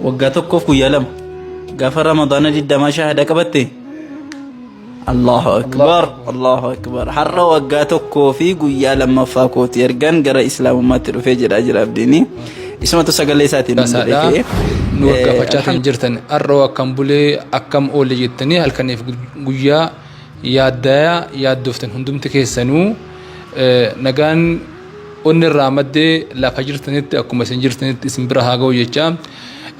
وقاتك كويا لم غفر رمضان جد ما شاهد قبته الله أكبر الله أكبر حر وقاتك في قويا لما فاكوت يرجن جرى إسلام ما ترفع جرى أجر أبديني اسمه تسجل ليساتي نملك نوقف فتشات جرتن الروا كم بولي أكم أولي جتني هل كان في قويا يادايا يادفتن هندم تكيسنو نجان أن الرامد لا فجرتنت أكو مسنجرتنت اسم برها قوي جام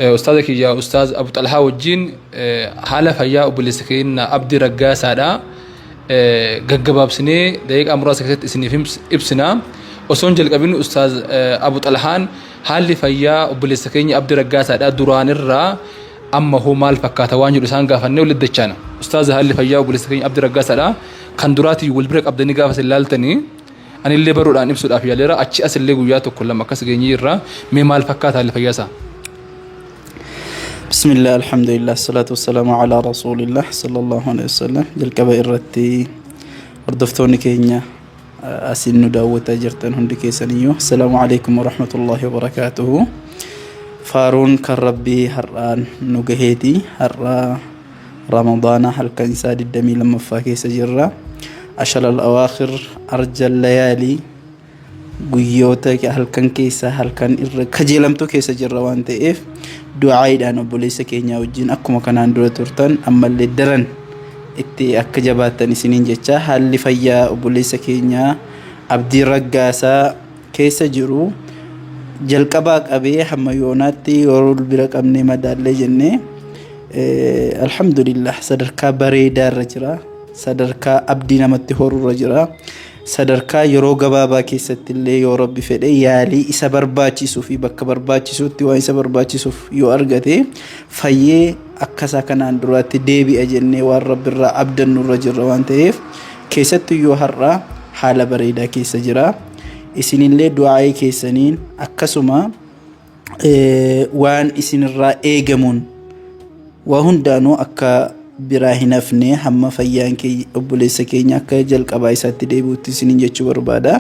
أستاذك يا أستاذ أبو طلحة وجين حالة فيا أبو لسكين أبدي رجاس هذا جباب سنة دايق أمر سكت سنة فيم إبسنا وسونجل قبل أستاذ أبو طلحان حالة فيا أبو لسكين أبدي رجاس هذا دوران الرا أما هو مال فكات وانجو لسان قافني ولد دجانا أستاذ حالة فيا أبو لسكين أبدي رجاس هذا خندراتي والبريك أبدي نقاف سلالتني أنا اللي برود عن إبسود أفيا لرا أشي أصل اللي جوياته كل ما كاس جينيرا مال فكات حالة فياسا بسم الله الحمد لله الصلاة والسلام على رسول الله صلى الله عليه وسلم جل كبائر رتي أردفتوني كينيا أسين داوة جرتن هندي كيسانيو السلام عليكم ورحمة الله وبركاته فارون كربي هران نجهتي هرا رمضان هل كان ساد الدمي لما فاكي سجرة أشل الأواخر أرجى الليالي guyyoota halkan keessa halkan irra kajeelamtu keessa jirra waan ta'eef du'aa'idhaan obboleessa keenya wajjin akkuma kanaan dura turtan ammallee daran itti akka jabaatan isiniin jecha haalli fayyaa obboleessa keenya Abdii Raggaasaa keessa jiru jalqabaa qabee hamma yoonaatti yeroo bira qabnee madaallee jennee alhamdulillah sadarkaa bareedaa irra jira sadarkaa abdii namatti horurra jira sadarkaa yeroo gabaabaa keessatti illee yoo rabbi fedhe yaalii isa barbaachisuu fi bakka barbaachisuutti waan isa barbaachisuuf yoo argate fayyee akkasa kanaan duraatti deebi'a jennee waan rabbirraa abdannurra jirra waan ta'eef keessatti yoo har'a haala bareedaa keessa jira isinillee du'aa'ee keessaniin akkasuma waan isinirraa eegamuun waa hundaanuu akka biraa hin hafne hamma fayyaan obboleessa keenya akka jalqabaa isaatti deebi'utti isiniin jechuu barbaada.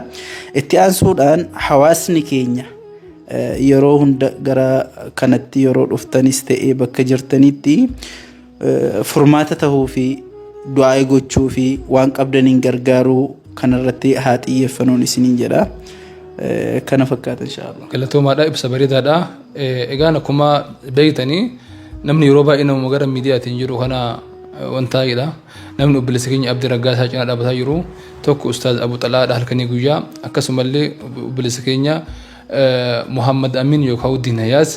Itti aansuudhaan hawaasni keenya yeroo hunda gara kanatti yeroo dhuftanis ta'ee bakka jirtanitti furmaata tahuu fi du'aa gochuu fi waan qabdaniin gargaaruu kanarratti haa xiyyeeffannoon isiniin jedha. Kana fakkaata inshallah. Galatoomaadha ibsa bareedaadha. Egaan akkuma beeytanii namni yeroo baay'ee nama gara miidiyaatiin jiru kana wantaayidha namni obboleessa keenya Abdii Raggaasaa cinaa dhaabbataa jiru tokko Ustaaz Abu Xalaadha halkanii guyyaa akkasumallee obboleessa keenya Muhammad Amin yookaan Uddin Hayaas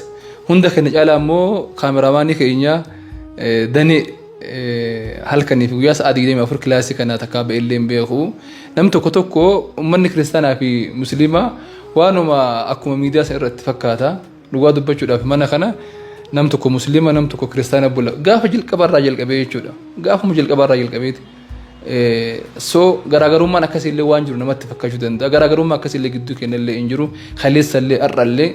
hunda kana caalaa immoo kaameraamaanii keenya Dani halkanii fi guyyaa sa'aa 24 kilaasii kana takkaa ba'ellee hin beeku namni tokko tokko uummanni kiristaanaa fi musliimaa waanuma akkuma miidiyaa irratti fakkaata dhugaa dubbachuudhaaf mana kana nam tokko muslima nam tokko kristaana bulla gaafa jalqabarraa jalqabee jechuudha gaafuma jalqabarraa jalqabeeti so garaagarummaan akkasiillee waan jiru namatti fakkaachuu danda'a garaagarummaa akkasiillee gidduu kennallee hin jiru khaleessallee arrallee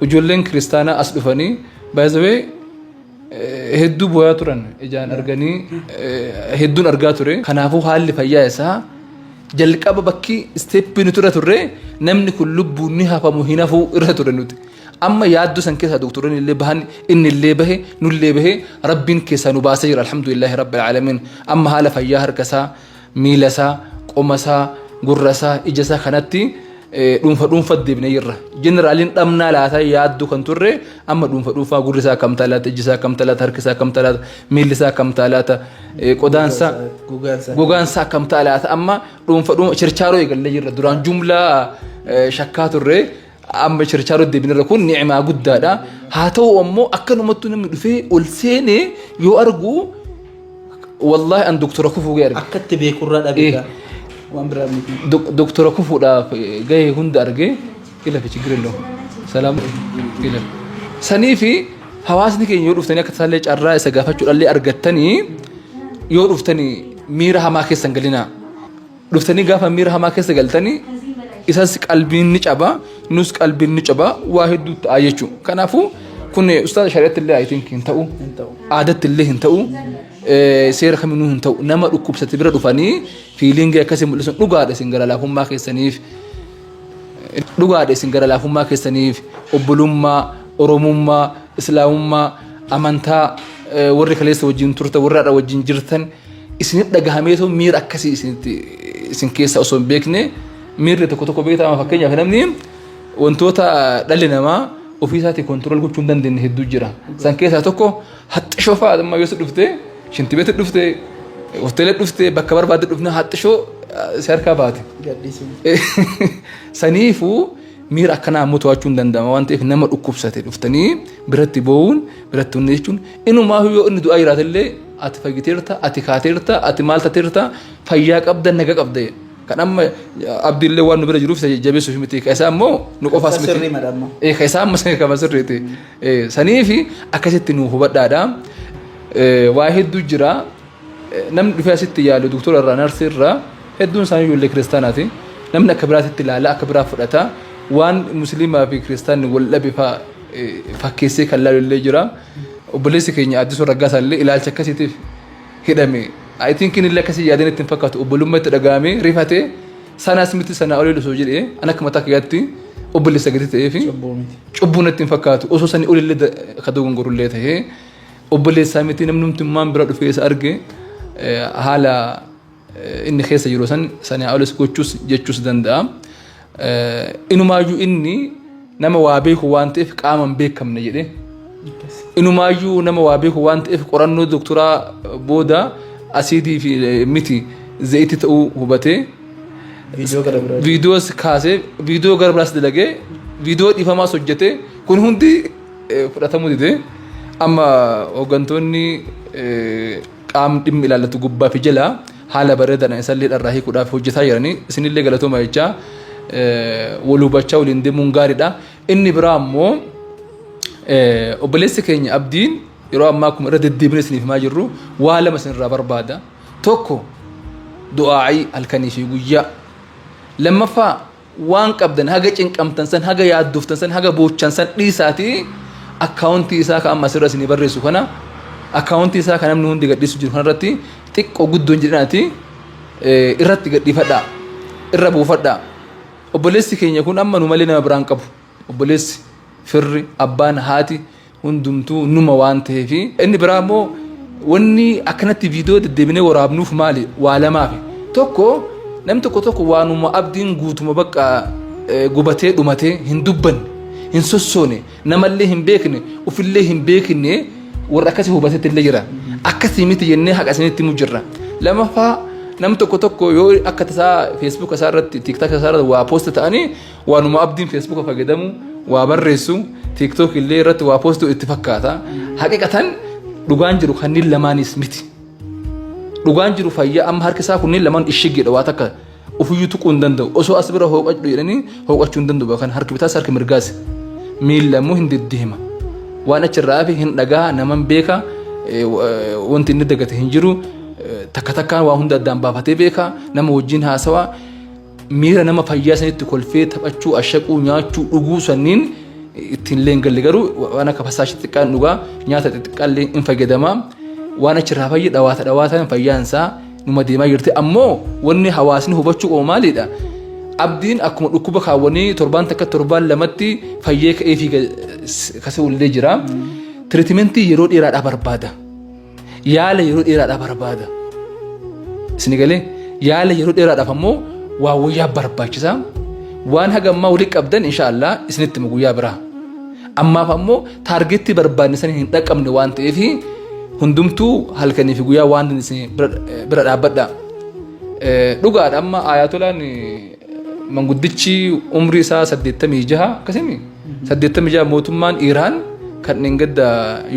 ijoolleen kristaanaa as dhufanii baay'ee hedduu booyaa turan ijaan arganii hedduun argaa ture kanaafuu haalli fayyaa isaa jalqaba bakki isteeppiin ture turre namni kun lubbuun ni hafamu hin hafuu irra ture nuti أما يادو سن كيسا دكتورين اللي بهن إن اللي به نولي به ربين كيسا نباسير الحمد لله رب العالمين أما هالا فياهر كسا ميلسا قمسا قرسا إجسا خناتي دونفا دي بنيرة جنرالين أمنا لاتا يادو كنتوري أما دونفا قرسا كم تالات إجسا كم تالات هركسا كم تالات ميلسا كم تالات قدانسا غوغانسا كم تالات أما دونفا شرچارو يقل لجرة دوران جملة شكاتو الري أما شرچارو دي بنيرة كون نعمة قدّا دا هاتو أمو أكنو متو نمي دفي والسيني يو أرغو والله أن دكتور كفو غير أكدت بيكون رأى بيكا دكتور كفو دا غاي هند أرغي إلا في شكرا سلام إلا سني في حواسني كي يور افتني كتسالج الرأي سقافة اللي أرغتني يور افتني ميرها ما كي سنقلنا افتني قافة ميرها ما كي سنقلتني إساس قلبين نجابا نوس قلبين نجابا واحد آيجو كنافو كنا أستاذ شريعة الله I think هنتاو عادة الله هنتاو سير خمينو هنتاو نما ركوب ستبرد وفاني feeling كاسي ملسون نقعد سنجرا لهم ما كيسنيف dhugaadha isin gara laafummaa keessaniif obbolummaa oromummaa islaamummaa amantaa warri kaleessa wajjin turta warra wajjin jirtan isin dhagahameetoo miira akkasii isin keessa osoo hin beekne miirri tokko tokko beektaa fakkeenyaaf namni wantoota dhalli namaa ofii isaatii kontirool gochuu hin dandeenye hedduu jira. San keessaa tokko haxxishoo fa'aa amma yoo dhufte shintibeetti dhufte hoteela dhufte bakka barbaadde dhufne haxxishoo si harkaa baate. Saniifuu miira akkanaa ammoo to'achuu hin danda'ama waan ta'eef nama dhukkubsate dhuftanii biratti boo'uun biratti hunde jechuun inumaa yoo inni du'aa jiraatellee ati fayyiteerta ati kaateerta ati maal tateerta fayyaa qabda naga qabda. Kan amma abdiillee waan nu bira jiruuf jabeessuuf miti ka isaa ammoo nu qofaas miti ka isaa amma kama sirriiti saniifi akkasitti nu hubadhaadha. Waa hedduu jira namni dhufee asitti yaalu doktora irraa narsii irraa hedduun isaanii ijoollee kiristaanaati namni akka biraatitti ilaala akka biraa fudhata waan musliimaa fi kiristaanni wal dhabe fakkeessee kan laalu illee jira. Obboleessi keenya Addisuu Raggaasaa illee ilaalcha akkasiitiif hidhame. I think inni illee akkasii yaadeen ittiin fakkaatu obbolummaa itti dhagahamee rifatee sanaas miti sanaa olii osoo jedhee an akka mataa kiyyaatti obboleessa gadi ta'ee fi cubbuun ittiin fakkaatu osoo sanii olillee ka dogongorullee ta'ee obboleessaa miti namnumtummaan bira dhufee isa arge haala inni keessa jiru sanaa olis gochuus jechuus danda'a. Inumaayyuu inni nama waa beeku waan ta'eef qaama hin beekamne jedhee inumaayyuu nama waa beeku waan ta'eef qorannoo doktoraa booda asiidii fi miti zayitii ta'uu hubatee viidiyoos kaasee viidiyoo gara biraas dalagee viidiyoo dhiifamaas hojjetee kun hundi fudhatamuu didee amma hooggantoonni qaamni dhimmi ilaallatu gubbaa fi jalaa haala bareedaan isallee dharraa hiikuudhaaf hojjetaa jiranii isinillee galatooma jechaa wal hubachaa waliin deemuun gaariidha. Inni biraa ammoo obboleessi keenya abdiin yeroo ammaa akkuma irra deddeebinee isiniif himaa jirru waa lama isinirraa barbaada. Tokko du'aa'ii halkanii fi guyyaa. Lammaffaa waan qabdan haga cinqamtan san haga yaaddoftan san haga boochan san dhiisaatii akkaawuntii isaa kan amma asirra isinii barreessu kana akkaawuntii isaa kan namni hundi gadhiisu jiru kanarratti xiqqoo guddoon jedhanaati irratti gadhiifadhaa irra buufadhaa. Obboleessi keenya kun amma nu malee nama biraan qabu obboleessi firri abbaan haati hundumtuu numa waan ta'eef inni biraa immoo wanni akkanatti viidiyoo deddeebinee waraabnuuf maali waa lamaaf tokko namni tokko waanuma abdiin guutuma bakka gubatee dhumatee hin dubbanne hin sossoone namallee hin beekne ufillee hin beekne warra akkasii hubatetti illee jira akkasii miti jennee haqa isinitti himu jirra. Lamaffaa nam tokko yoo akka tasaa Facebook isaa irratti TikTok isaa irratti waa post ta'anii waanuma abdiin Facebook fayyadamu waa barreessu TikTok illee irratti waa postu itti fakkaata. Haqiqatan dhugaan jiru kanneen lamaanis miti. Dhugaan jiru fayyaa amma harki isaa kunneen lamaan ishiggeedha waa takka ofiyyuu tuquu hin danda'u osoo as bira hooqachuu jedhanii hooqachuu hin danda'u kan harki bitaas harki mirgaas miilamuu hin deddeema waan achirraa fi hin dhagaa naman beeka wanti inni dagate hin jiru. Takka takkaan waa hunda addaan baafatee beeka nama wajjin haasawaa miira nama fayyaa sanitti kolfee taphachuu ashaquu nyaachuu dhuguu sanniin ittiin leengalle garuu waan akka fasaashii xiqqaan dhugaa nyaata xixiqqaallee hin fayyadamaa waan achirraa fayyee dhawaata fayyaansaa numa deemaa jirti ammoo wanni hawaasni hubachuu qabu maalidha. Abdiin akkuma dhukkuba kaawwanii torbaan takka torbaan lamatti fayyee ka'ee fi kasee ullee jira. Tiriitimentii yeroo dheeraadhaa barbaada. Yaala yeroo dheeraadhaa barbaada. Isin galee yaala yeroo dheeraadhaaf ammoo waa wayyaa barbaachisaa. Waan haga ammaa walii qabdan inshaallah isinitti guyyaa biraa. Ammaaf ammoo taargeettii barbaadne san hin dhaqqabne waan ta'eef hundumtuu halkanii fi guyyaa waan isin bira dhaabbadha. Dhugaadha amma ayatolaan manguddichi umrii isaa 86 akkasimi 86 mootummaan Iraan kanneen gadda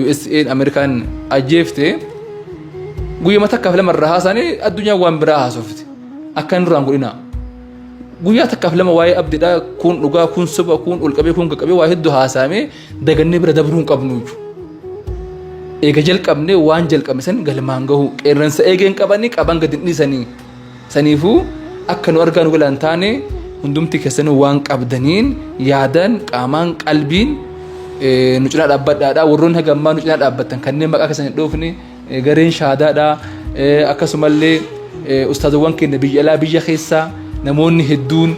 USA Amerikaan ajjeefte guyyaa takkaaf lama irraa haasanii addunyaa waan biraa haasofte akka hin duraan godhina guyyaa takkaaf lama waa'ee abdiidha kun dhugaa kun soba kun olqabee kun qaqqabee waa hedduu haasaamee dagannee bira dabruu hin qabnu eega jalqabnee waan jalqabne san galmaan gahu qeerransa eegeen qabanii qaban gadi dhiisanii saniifuu akka nu argaa nu galaan taane hundumti keessanuu waan qabdaniin yaadan qaamaan qalbiin nu cinaa dhaabbadhaadha warroonni haga ammaa nu cinaa dhaabbatan kanneen maqaa keessan hin dhoofne gareen shaadaadha akkasumallee ustaazawwan keenya biyya alaa biyya keessaa namoonni hedduun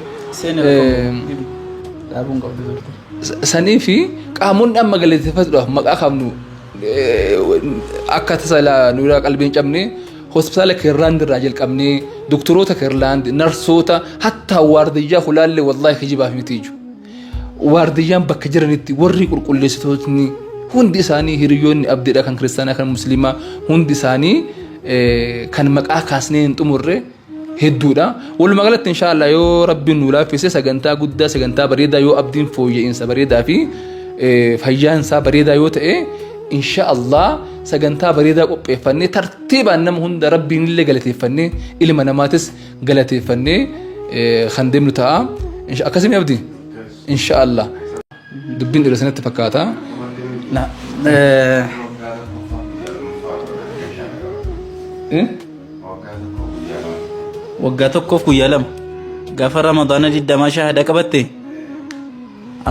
أبون قبل sanii fi qaamoon amma galateeffatuudhaaf maqaa qabnu akka tasaa nuuraa qalbiin cabne hospitaala Keerlaand irraa jalqabnee doktoroota Keerlaand narsoota hatta waardiyyaa hulaalle wallahi kijibaaf miti iju waardiyyaan bakka jiranitti warri qulqulleessitootni hundi isaanii hiriyoonni abdiidha kan kiristaanaa kan musliimaa hundi isaanii kan maqaa kaasnee hin xumurre hedduudha walumaa galatti inshallah yoo rabbiin nu laaffise sagantaa guddaa sagantaa bareedaa yoo abdiin fooyya'insa bareedaa fi fayyaansa bareedaa yoo ta'e inshallah sagantaa bareedaa qopheeffannee tartiibaan nama hunda rabbiin illee galateeffannee ilma namaatis galateeffannee kan deemnu ta'a akkasimi abdii inshallah dubbiin dheeraa sanatti fakkaata waggaa tokkoof guyyaa lama gaafa ramadaana 20 shahada qabatte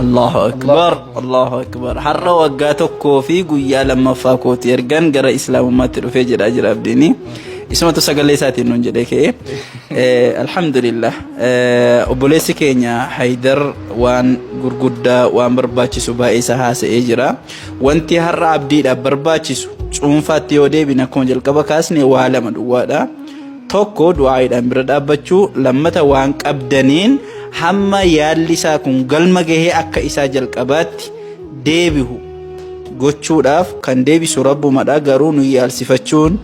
Allahu akbar Allahu akbar har'a waggaa tokkoo fi guyyaa lammaffaa kooti ergan gara islaamummaatti dhufee jedhaa jira abdiini ismatu sagalee isaatiin nuun jedhee ka'e alhamdulillah obboleessi keenya Haydar waan gurguddaa waan barbaachisu baay'ee isa haasa'ee jira wanti har'a abdiidhaaf barbaachisu cuunfaatti yoo deebine akkuma jalqaba kaasne waa lama duwwaadha tokko du'aaidhaan bira dhaabbachuu lammata waan qabdaniin hamma yaalli isaa kun galma gahee akka isaa jalqabaatti deebihu gochuudhaaf kan deebisu rabbumadha garuu nu yaalsifachuun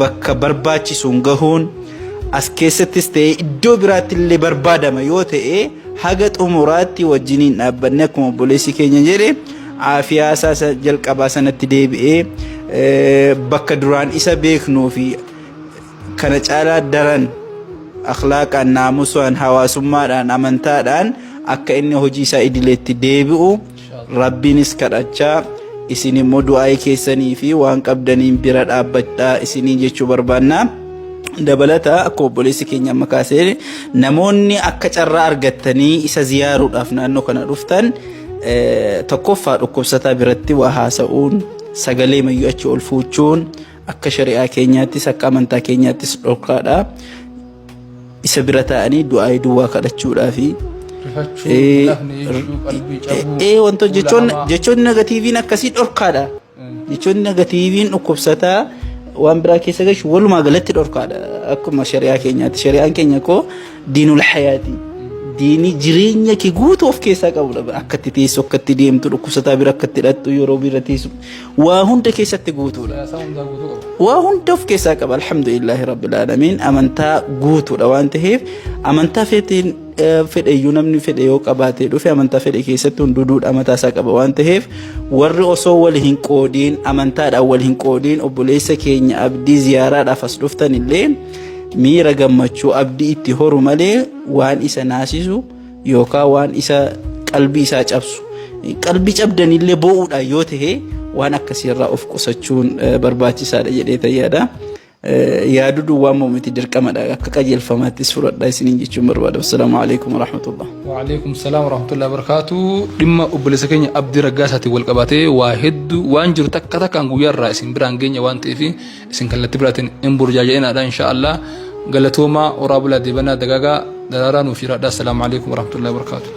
bakka barbaachisuun gahuun as keessattis ta'ee iddoo biraatti illee barbaadama yoo ta'e haga xumuraatti wajjiniin dhaabbanne akkuma obboleessi keenya jedhe aafiyaa isaa jalqabaa sanatti deebi'ee bakka duraan isa beeknuu fi kana caalaa daran akhlaaqaan naamusaan hawaasummaadhaan amantaadhaan akka inni hojii isaa idileetti deebi'u rabbiinis kadhachaa isin immoo du'aa keessanii fi waan qabdaniin bira dhaabbadhaa isinii jechuu barbaanna dabalata akka obboleessi keenya amma kaasee namoonni akka carraa argattanii isa ziyaaruudhaaf naannoo kana dhuftan tokkoffaa dhukkubsataa biratti waa haasa'uun sagalee mayyuu achi ol fuuchuun akka shari'aa keenyaattis akka amantaa keenyaattis dhorkaadha isa bira ta'anii du'aa duwwaa kadhachuudhaa fi wanto jechoonni negatiiviin akkasii dhorkaadha jechoonni negatiiviin dhukkubsataa waan biraa keessa gashu walumaa galatti dhorkaadha akkuma shari'aa keenyaatti shari'aan keenya koo diinul hayaati diini jireenya kee guutuu of keessaa qabudha akkatti teessu akkatti deemtu dhukkubsataa bira akkatti hidhattu yeroo bira teessu waa hunda keessatti guutuudha waa hunda of keessaa qaba alhamdulillahi rabbil alamin amantaa guutuudha waan ta'eef amantaa fedheyyuu namni fedhe yoo qabaatee dhufe amantaa fedhe keessatti hunduuduudha mataasaa qaba waan ta'eef warri osoo wal hin qoodiin amantaadhaan wal hin qoodiin obboleessa keenya abdii ziyaaraadhaaf as dhuftan illee miira gammachuu abdii itti horu malee waan isa naasisu yookaan waan isa qalbii isaa cabsu qalbii cabdanillee boo'uudha yoo ta'e waan akkasiirraa of qusachuun barbaachisaadha jedhee tayyaadha yaadu duwwaan moomiti dirqamadha akka qajeelfamaattis fudhadhaa isiniin jechuun barbaada assalaamu alaykum warahmatullah wa alaykum salaam warahmatullahi wabarakatuh dhimma obboleessa keenya abdii raggaasaatti wal qabatee waa hedduu waan jiru takka takkaan guyyaarraa isin biraan geenya waan ta'eef isin kallattii biraatiin hin burjaaja'inaadha inshaAllah galatooma waraabulaa deebanaa dagaagaa daraaraa nuuf jiraadha assalaamu alaykum warahmatullahi wabarakatuh